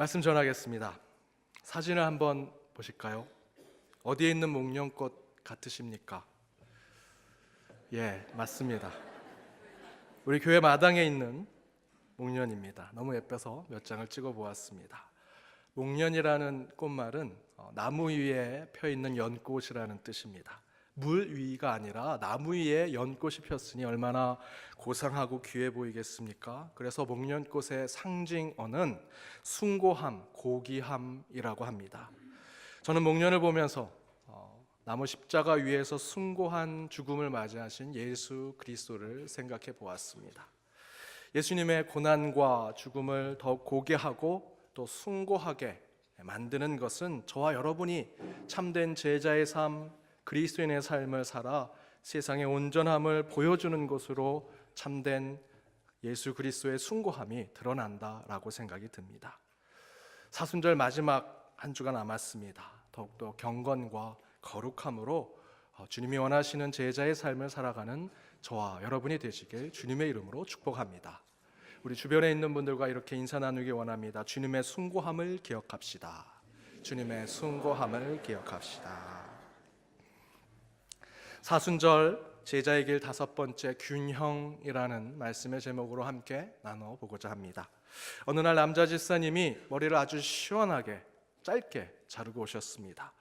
말씀 전하겠습니다. 사진을 한번 보실까요? 어디에 있는 목련꽃 같으십니까? 예, 맞습니다. 우리 교회 마당에 있는 목련입니다. 너무 예뻐서 몇 장을 찍어 보았습니다. 목련이라는 꽃말은 나무 위에 펴 있는 연꽃이라는 뜻입니다. 물 위가 아니라 나무 위에 연꽃이 폈으니 얼마나 고상하고 귀해 보이겠습니까? 그래서 목련꽃의 상징어는 숭고함, 고귀함이라고 합니다. 저는 목련을 보면서 나무 십자가 위에서 숭고한 죽음을 맞이하신 예수 그리스도를 생각해 보았습니다. 예수님의 고난과 죽음을 더욱 고귀하고 또 숭고하게 만드는 것은 저와 여러분이 참된 제자의 삶, 그리스도인의 삶을 살아 세상의 온전함을 보여주는 것으로 참된 예수 그리스도의 숭고함이 드러난다라고 생각이 듭니다. 사순절 마지막 한 주가 남았습니다. 더욱더 경건과 거룩함으로 주님이 원하시는 제자의 삶을 살아가는 저와 여러분이 되시길 주님의 이름으로 축복합니다. 우리 주변에 있는 분들과 이렇게 인사 나누기 원합니다. 주님의 숭고함을 기억합시다. 주님의 숭고함을 기억합시다. 사순절 제자의 길 5번째 균형이라는 말씀의 제목으로 함께 나눠보고자 합니다. 어느 날 남자 집사님이 머리를 아주 시원하게 짧게 자르고 오셨습니다.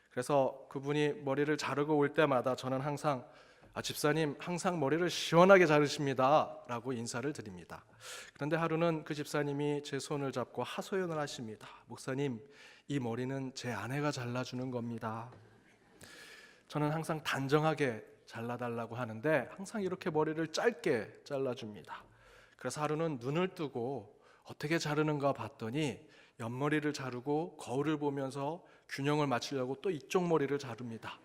그래서 그분이 머리를 자르고 올 때마다 저는 항상 집사님 항상 머리를 시원하게 자르십니다 라고 인사를 드립니다. 그런데 하루는 그 집사님이 제 손을 잡고 하소연을 하십니다. 목사님, 이 머리는 제 아내가 잘라주는 겁니다. 저는 항상 단정하게 잘라달라고 하는데 항상 이렇게 머리를 짧게 잘라줍니다. 그래서 하루는 눈을 뜨고 어떻게 자르는가 봤더니 옆머리를 자르고 거울을 보면서 균형을 맞추려고 또 이쪽 머리를 자릅니다.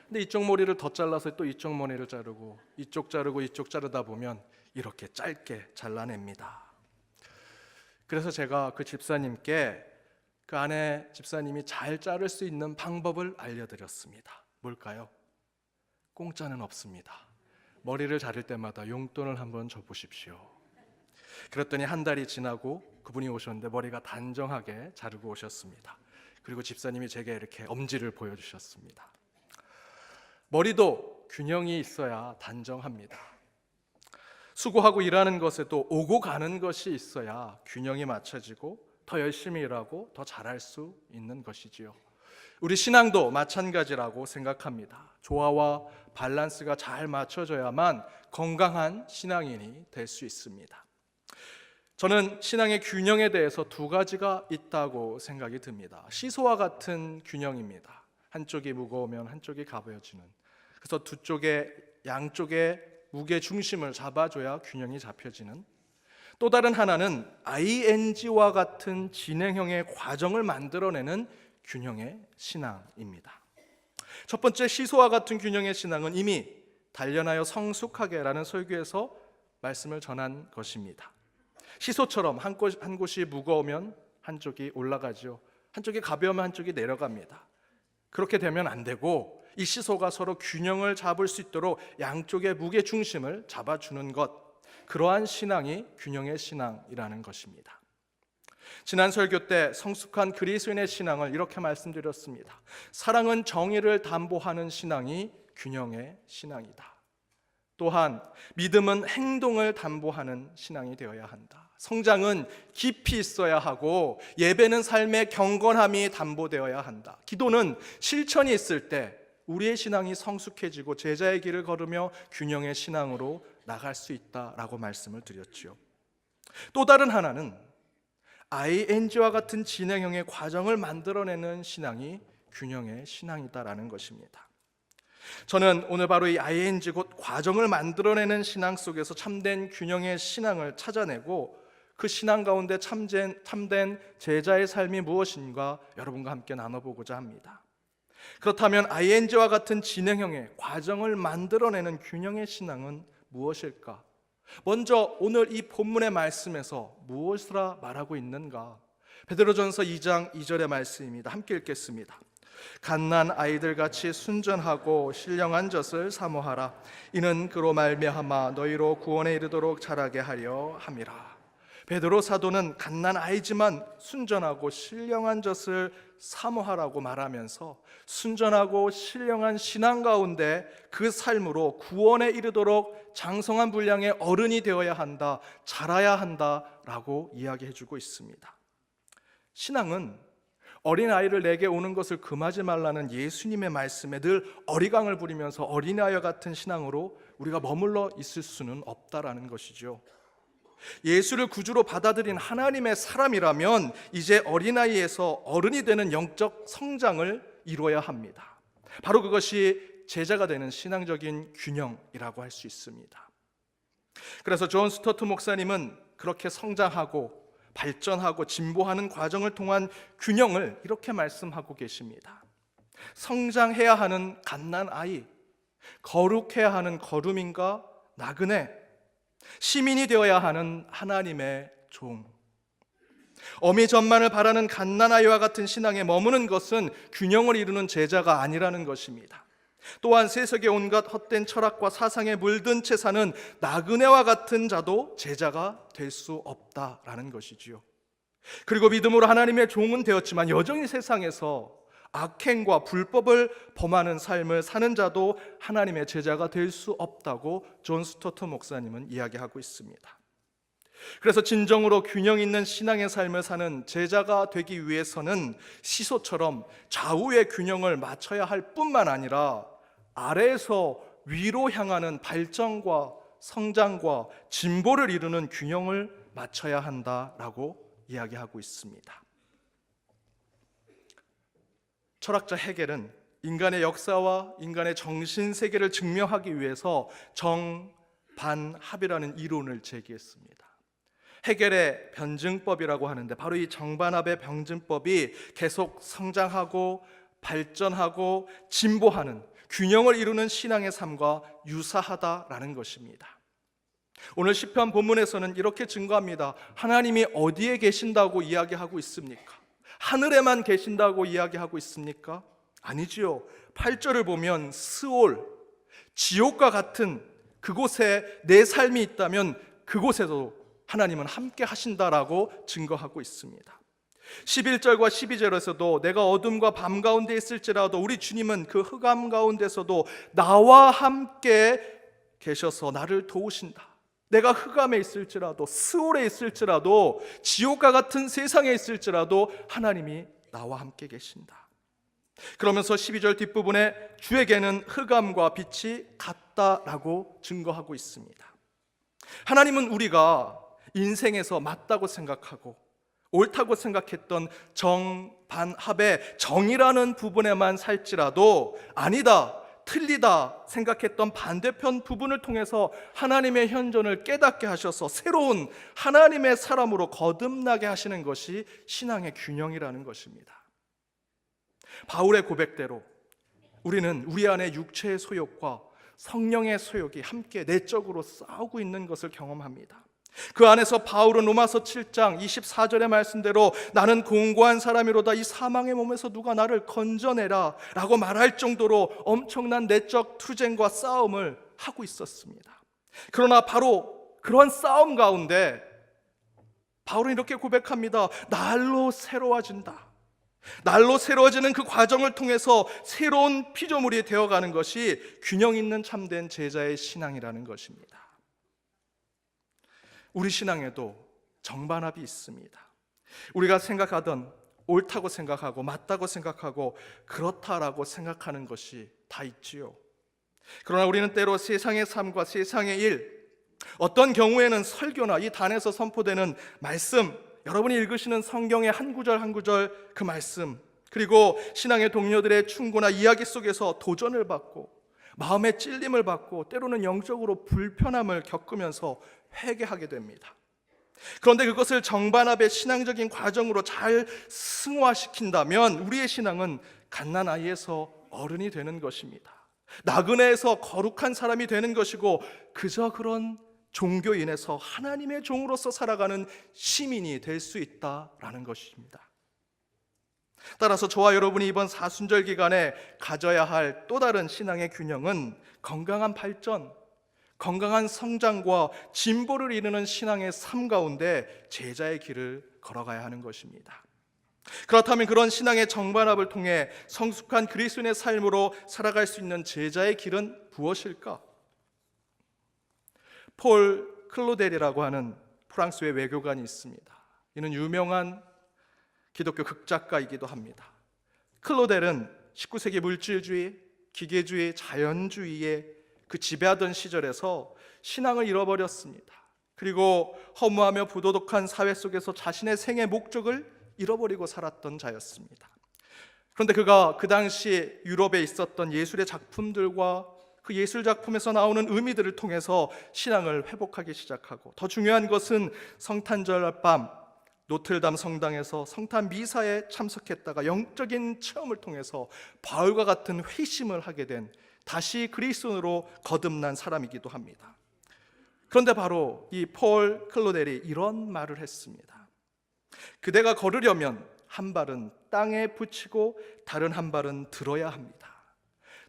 근데 이쪽 머리를 더 잘라서 또 이쪽 머리를 자르고 이쪽 자르고 이쪽 자르다 보면 이렇게 짧게 잘라냅니다. 그래서 제가 그 집사님께 그 아내 집사님이 잘 자를 수 있는 방법을 알려드렸습니다. 뭘까요? 공짜는 없습니다. 머리를 자를 때마다 용돈을 한번 줘보십시오. 그랬더니 한 달이 지나고 그분이 오셨는데 머리가 단정하게 자르고 오셨습니다. 그리고 집사님이 제게 이렇게 엄지를 보여주셨습니다. 머리도 균형이 있어야 단정합니다. 수고하고 일하는 것에도 오고 가는 것이 있어야 균형이 맞춰지고 더 열심히 일하고 더 잘할 수 있는 것이지요. 우리 신앙도 마찬가지라고 생각합니다. 조화와 밸런스가 잘 맞춰져야만 건강한 신앙인이 될 수 있습니다. 저는 신앙의 균형에 대해서 2가지가 있다고 생각이 듭니다. 시소와 같은 균형입니다. 한쪽이 무거우면 한쪽이 가벼워지는. 그래서 양쪽의 무게 중심을 잡아줘야 균형이 잡혀지는. 또 다른 하나는 ING와 같은 진행형의 과정을 만들어내는 균형의 신앙입니다. 첫 번째 시소와 같은 균형의 신앙은 이미 단련하여 성숙하게라는 설교에서 말씀을 전한 것입니다. 시소처럼 한 곳이 무거우면 한쪽이 올라가죠. 한쪽이 가벼우면 한쪽이 내려갑니다. 그렇게 되면 안 되고 이 시소가 서로 균형을 잡을 수 있도록 양쪽의 무게 중심을 잡아주는 것, 그러한 신앙이 균형의 신앙이라는 것입니다. 지난 설교 때 성숙한 그리스도인의 신앙을 이렇게 말씀드렸습니다. 사랑은 정의를 담보하는 신앙이 균형의 신앙이다. 또한 믿음은 행동을 담보하는 신앙이 되어야 한다. 성장은 깊이 있어야 하고 예배는 삶의 경건함이 담보되어야 한다. 기도는 실천이 있을 때 우리의 신앙이 성숙해지고 제자의 길을 걸으며 균형의 신앙으로 나갈 수 있다라고 말씀을 드렸죠. 또 다른 하나는 ING와 같은 진행형의 과정을 만들어내는 신앙이 균형의 신앙이다라는 것입니다. 저는 오늘 바로 이 ING 곧 과정을 만들어내는 신앙 속에서 참된 균형의 신앙을 찾아내고 그 신앙 가운데 참된 제자의 삶이 무엇인가 여러분과 함께 나눠보고자 합니다. 그렇다면 ING와 같은 진행형의 과정을 만들어내는 균형의 신앙은 무엇일까? 먼저 오늘 이 본문의 말씀에서 무엇이라 말하고 있는가? 베드로전서 2장 2절의 말씀입니다. 함께 읽겠습니다. 갓난 아이들같이 순전하고 신령한 젖을 사모하라. 이는 그로 말미암아 너희로 구원에 이르도록 자라게 하려 함이라. 베드로 사도는 갓난 아이지만 순전하고 신령한 젖을 사모하라고 말하면서 순전하고 신령한 신앙 가운데 그 삶으로 구원에 이르도록 장성한 분량의 어른이 되어야 한다, 자라야 한다라고 이야기해주고 있습니다. 신앙은 어린아이를 내게 오는 것을 금하지 말라는 예수님의 말씀에 늘 어리광을 부리면서 어린아이와 같은 신앙으로 우리가 머물러 있을 수는 없다라는 것이죠. 예수를 구주로 받아들인 하나님의 사람이라면 이제 어린아이에서 어른이 되는 영적 성장을 이루어야 합니다. 바로 그것이 제자가 되는 신앙적인 균형이라고 할 수 있습니다. 그래서 존 스토트 목사님은 그렇게 성장하고 발전하고 진보하는 과정을 통한 균형을 이렇게 말씀하고 계십니다. 성장해야 하는 갓난아이, 거룩해야 하는 거루민과 나그네, 시민이 되어야 하는 하나님의 종. 어미 젖만을 바라는 갓난아이와 같은 신앙에 머무는 것은 균형을 이루는 제자가 아니라는 것입니다. 또한 세속의 온갖 헛된 철학과 사상에 물든 채 사는 나그네와 같은 자도 제자가 될 수 없다라는 것이지요. 그리고 믿음으로 하나님의 종은 되었지만 여전히 세상에서 악행과 불법을 범하는 삶을 사는 자도 하나님의 제자가 될 수 없다고 존 스토트 목사님은 이야기하고 있습니다. 그래서 진정으로 균형 있는 신앙의 삶을 사는 제자가 되기 위해서는 시소처럼 좌우의 균형을 맞춰야 할 뿐만 아니라 아래에서 위로 향하는 발전과 성장과 진보를 이루는 균형을 맞춰야 한다라고 이야기하고 있습니다. 철학자 헤겔은 인간의 역사와 인간의 정신세계를 증명하기 위해서 정반합이라는 이론을 제기했습니다. 헤겔의 변증법이라고 하는데 바로 이 정반합의 변증법이 계속 성장하고 발전하고 진보하는 균형을 이루는 신앙의 삶과 유사하다라는 것입니다. 오늘 시편 본문에서는 이렇게 증거합니다. 하나님이 어디에 계신다고 이야기하고 있습니까? 하늘에만 계신다고 이야기하고 있습니까? 아니지요. 8절을 보면 스올, 지옥과 같은 그곳에 내 삶이 있다면 그곳에도 하나님은 함께 하신다라고 증거하고 있습니다. 11절과 12절에서도 내가 어둠과 밤 가운데 있을지라도 우리 주님은 그 흑암 가운데서도 나와 함께 계셔서 나를 도우신다. 내가 흑암에 있을지라도 스올에 있을지라도 지옥과 같은 세상에 있을지라도 하나님이 나와 함께 계신다. 그러면서 12절 뒷부분에 주에게는 흑암과 빛이 같다라고 증거하고 있습니다. 하나님은 우리가 인생에서 맞다고 생각하고 옳다고 생각했던 정반합의 정이라는 부분에만 살지라도 아니다, 틀리다 생각했던 반대편 부분을 통해서 하나님의 현존을 깨닫게 하셔서 새로운 하나님의 사람으로 거듭나게 하시는 것이 신앙의 균형이라는 것입니다. 바울의 고백대로 우리는 우리 안에 육체의 소욕과 성령의 소욕이 함께 내적으로 싸우고 있는 것을 경험합니다. 그 안에서 바울은 로마서 7장 24절의 말씀대로 나는 공고한 사람이로다 이 사망의 몸에서 누가 나를 건져내라 라고 말할 정도로 엄청난 내적 투쟁과 싸움을 하고 있었습니다. 그러나 바로 그런 싸움 가운데 바울은 이렇게 고백합니다. 날로 새로워진다. 날로 새로워지는 그 과정을 통해서 새로운 피조물이 되어가는 것이 균형 있는 참된 제자의 신앙이라는 것입니다. 우리 신앙에도 정반합이 있습니다. 우리가 생각하던 옳다고 생각하고 맞다고 생각하고 그렇다라고 생각하는 것이 다 있지요. 그러나 우리는 때로 세상의 삶과 세상의 일, 어떤 경우에는 설교나 이 단에서 선포되는 말씀, 여러분이 읽으시는 성경의 한 구절 한 구절 그 말씀, 그리고 신앙의 동료들의 충고나 이야기 속에서 도전을 받고 마음의 찔림을 받고 때로는 영적으로 불편함을 겪으면서 회개하게 됩니다. 그런데 그것을 정반합의 신앙적인 과정으로 잘 승화시킨다면 우리의 신앙은 갓난아이에서 어른이 되는 것입니다. 나그네에서 거룩한 사람이 되는 것이고 그저 그런 종교인에서 하나님의 종으로서 살아가는 시민이 될 수 있다라는 것입니다. 따라서 저와 여러분이 이번 사순절 기간에 가져야 할 또 다른 신앙의 균형은 건강한 발전, 건강한 성장과 진보를 이루는 신앙의 삶 가운데 제자의 길을 걸어가야 하는 것입니다. 그렇다면 그런 신앙의 정반합을 통해 성숙한 그리스도인의 삶으로 살아갈 수 있는 제자의 길은 무엇일까? 폴 클로델이라고 하는 프랑스의 외교관이 있습니다. 이는 유명한 기독교 극작가이기도 합니다. 클로델은 19세기 물질주의, 기계주의, 자연주의에 그 지배하던 시절에서 신앙을 잃어버렸습니다. 그리고 허무하며 부도덕한 사회 속에서 자신의 생의 목적을 잃어버리고 살았던 자였습니다. 그런데 그가 그 당시 유럽에 있었던 예술의 작품들과 그 예술 작품에서 나오는 의미들을 통해서 신앙을 회복하기 시작하고, 더 중요한 것은 성탄절 밤 노틀담 성당에서 성탄 미사에 참석했다가 영적인 체험을 통해서 바울과 같은 회심을 하게 된, 다시 그리스도인으로 거듭난 사람이기도 합니다. 그런데 바로 이 폴 클로델이 이런 말을 했습니다. 그대가 걸으려면 한 발은 땅에 붙이고 다른 한 발은 들어야 합니다.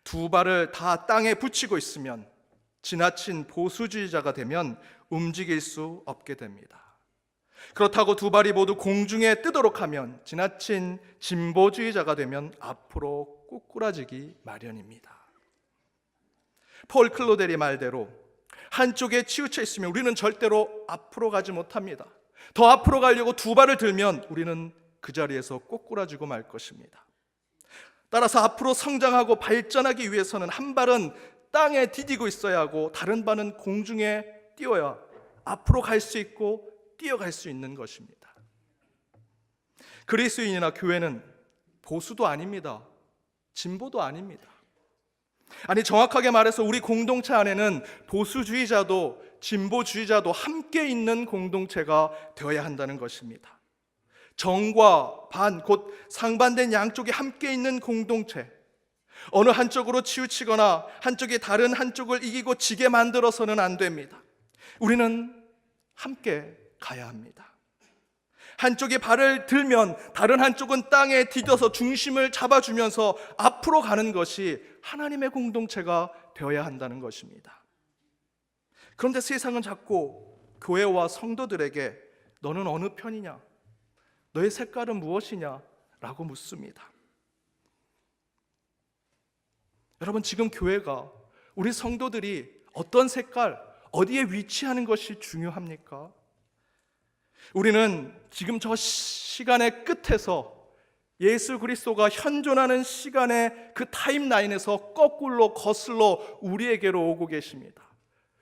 두 발을 다 땅에 붙이고 있으면 지나친 보수주의자가 되면 움직일 수 없게 됩니다. 그렇다고 두 발이 모두 공중에 뜨도록 하면 지나친 진보주의자가 되면 앞으로 꼬꾸라지기 마련입니다. 폴 클로델이 말대로 한쪽에 치우쳐 있으면 우리는 절대로 앞으로 가지 못합니다. 더 앞으로 가려고 두 발을 들면 우리는 그 자리에서 꼬꾸라지고 말 것입니다. 따라서 앞으로 성장하고 발전하기 위해서는 한 발은 땅에 디디고 있어야 하고 다른 발은 공중에 띄어야 앞으로 갈 수 있고 뛰어갈 수 있는 것입니다. 그리스도인이나 교회는 보수도 아닙니다. 진보도 아닙니다. 아니, 정확하게 말해서 우리 공동체 안에는 보수주의자도 진보주의자도 함께 있는 공동체가 되어야 한다는 것입니다. 정과 반, 곧 상반된 양쪽이 함께 있는 공동체, 어느 한쪽으로 치우치거나 한쪽이 다른 한쪽을 이기고 지게 만들어서는 안 됩니다. 우리는 함께 가야 합니다. 한쪽이 발을 들면 다른 한쪽은 땅에 디뎌서 중심을 잡아주면서 앞으로 가는 것이 하나님의 공동체가 되어야 한다는 것입니다. 그런데 세상은 자꾸 교회와 성도들에게 너는 어느 편이냐? 너의 색깔은 무엇이냐? 라고 묻습니다. 여러분, 지금 교회가, 우리 성도들이 어떤 색깔, 어디에 위치하는 것이 중요합니까? 우리는 지금 저 시간의 끝에서 예수 그리스도가 현존하는 시간의 그 타임라인에서 거꾸로 거슬러 우리에게로 오고 계십니다.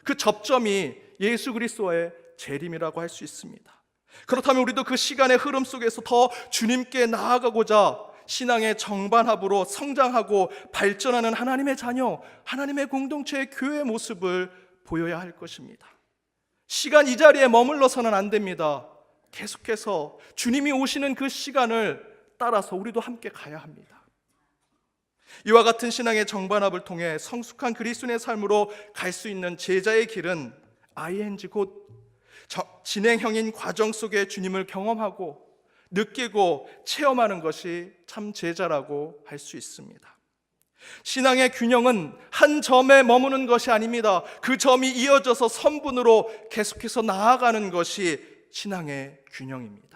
그 접점이 예수 그리스도의 재림이라고 할 수 있습니다. 그렇다면 우리도 그 시간의 흐름 속에서 더 주님께 나아가고자 신앙의 정반합으로 성장하고 발전하는 하나님의 자녀, 하나님의 공동체의 교회의 모습을 보여야 할 것입니다. 시간 이 자리에 머물러서는 안 됩니다. 계속해서 주님이 오시는 그 시간을 따라서 우리도 함께 가야 합니다. 이와 같은 신앙의 정반합을 통해 성숙한 그리스도인의 삶으로 갈 수 있는 제자의 길은 ing, 곧 진행형인 과정 속에 주님을 경험하고 느끼고 체험하는 것이 참 제자라고 할 수 있습니다. 신앙의 균형은 한 점에 머무는 것이 아닙니다. 그 점이 이어져서 선분으로 계속해서 나아가는 것이 신앙의 균형입니다.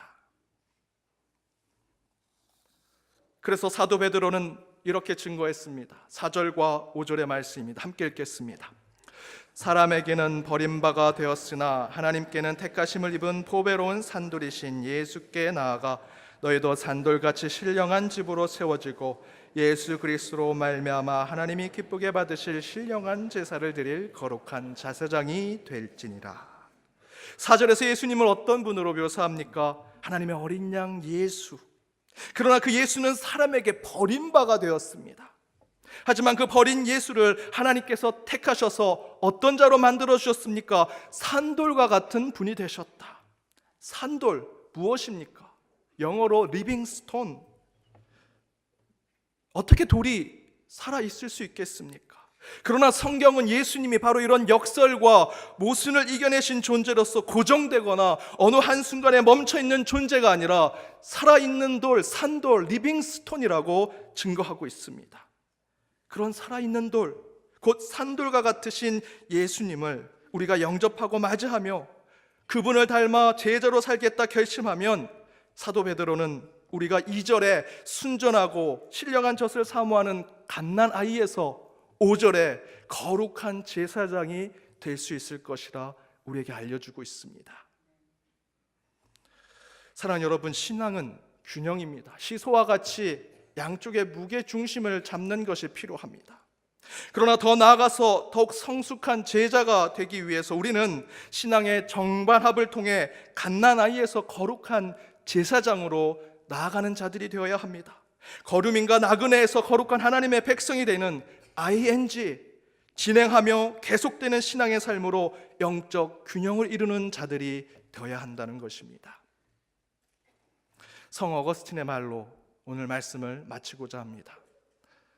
그래서 사도 베드로는 이렇게 증거했습니다. 4절과 5절의 말씀입니다. 함께 읽겠습니다. 사람에게는 버림바가 되었으나 하나님께는 택하심을 입은 보배로운 산돌이신 예수께 나아가 너희도 산돌같이 신령한 집으로 세워지고 예수 그리스도로 말미암아 하나님이 기쁘게 받으실 신령한 제사를 드릴 거룩한 제사장이 될지니라. 4절에서 예수님을 어떤 분으로 묘사합니까? 하나님의 어린 양 예수. 그러나 그 예수는 사람에게 버림바가 되었습니다. 하지만 그 버린 예수를 하나님께서 택하셔서 어떤 자로 만들어 주셨습니까? 산돌과 같은 분이 되셨다. 산돌 무엇입니까? 영어로 리빙 스톤. 어떻게 돌이 살아 있을 수 있겠습니까? 그러나 성경은 예수님이 바로 이런 역설과 모순을 이겨내신 존재로서 고정되거나 어느 한순간에 멈춰있는 존재가 아니라 살아있는 돌, 산돌, 리빙 스톤이라고 증거하고 있습니다. 그런 살아있는 돌, 곧 산돌과 같으신 예수님을 우리가 영접하고 맞이하며 그분을 닮아 제자로 살겠다 결심하면 사도 베드로는 우리가 2절에 순전하고 신령한 젖을 사모하는 갓난아이에서 5절에 거룩한 제사장이 될 수 있을 것이라 우리에게 알려주고 있습니다. 사랑하는 여러분, 신앙은 균형입니다. 시소와 같이 양쪽의 무게 중심을 잡는 것이 필요합니다. 그러나 더 나아가서 더욱 성숙한 제자가 되기 위해서 우리는 신앙의 정반합을 통해 갓난아이에서 거룩한 제사장으로 나아가는 자들이 되어야 합니다. 거류민과 나그네에서 거룩한 하나님의 백성이 되는 ING, 진행하며 계속되는 신앙의 삶으로 영적 균형을 이루는 자들이 되어야 한다는 것입니다. 성 어거스틴의 말로 오늘 말씀을 마치고자 합니다.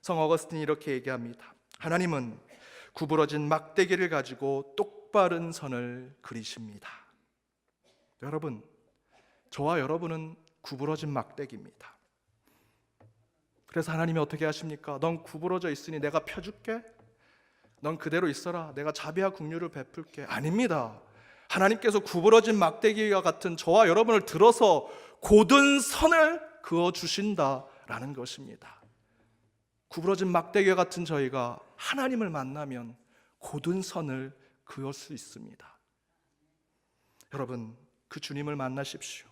성 어거스틴이 이렇게 얘기합니다. 하나님은 구부러진 막대기를 가지고 똑바른 선을 그리십니다. 여러분, 저와 여러분은 구부러진 막대기입니다. 그래서 하나님이 어떻게 하십니까? 넌 구부러져 있으니 내가 펴줄게. 넌 그대로 있어라. 내가 자비와 긍휼을 베풀게. 아닙니다. 하나님께서 구부러진 막대기와 같은 저와 여러분을 들어서 곧은 선을 그어주신다라는 것입니다. 구부러진 막대기와 같은 저희가 하나님을 만나면 곧은 선을 그을 수 있습니다. 여러분, 그 주님을 만나십시오.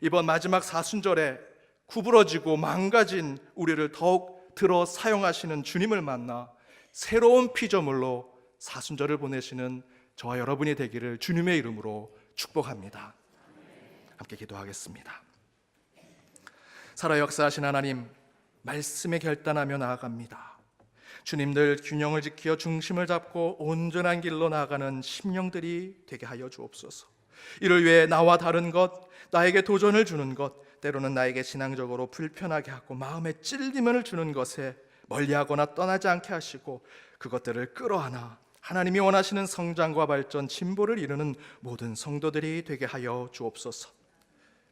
이번 마지막 사순절에 구부러지고 망가진 우리를 더욱 들어 사용하시는 주님을 만나 새로운 피조물로 사순절을 보내시는 저와 여러분이 되기를 주님의 이름으로 축복합니다. 함께 기도하겠습니다. 살아 역사하신 하나님, 말씀에 결단하며 나아갑니다. 주님들 균형을 지켜 중심을 잡고 온전한 길로 나아가는 심령들이 되게 하여 주옵소서. 이를 위해 나와 다른 것, 나에게 도전을 주는 것, 때로는 나에게 신앙적으로 불편하게 하고 마음에 찔림을 주는 것에 멀리하거나 떠나지 않게 하시고 그것들을 끌어안아 하나님이 원하시는 성장과 발전, 진보를 이루는 모든 성도들이 되게 하여 주옵소서.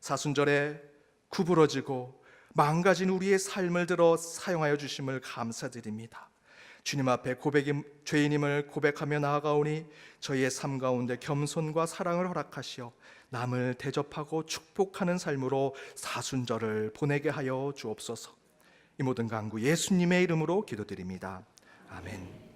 사순절에 구부러지고 망가진 우리의 삶을 들어 사용하여 주심을 감사드립니다. 주님 앞에 죄인임을 고백하며 나아가오니 저희의 삶 가운데 겸손과 사랑을 허락하시어 남을 대접하고 축복하는 삶으로 사순절을 보내게 하여 주옵소서. 이 모든 간구 예수님의 이름으로 기도드립니다. 아멘.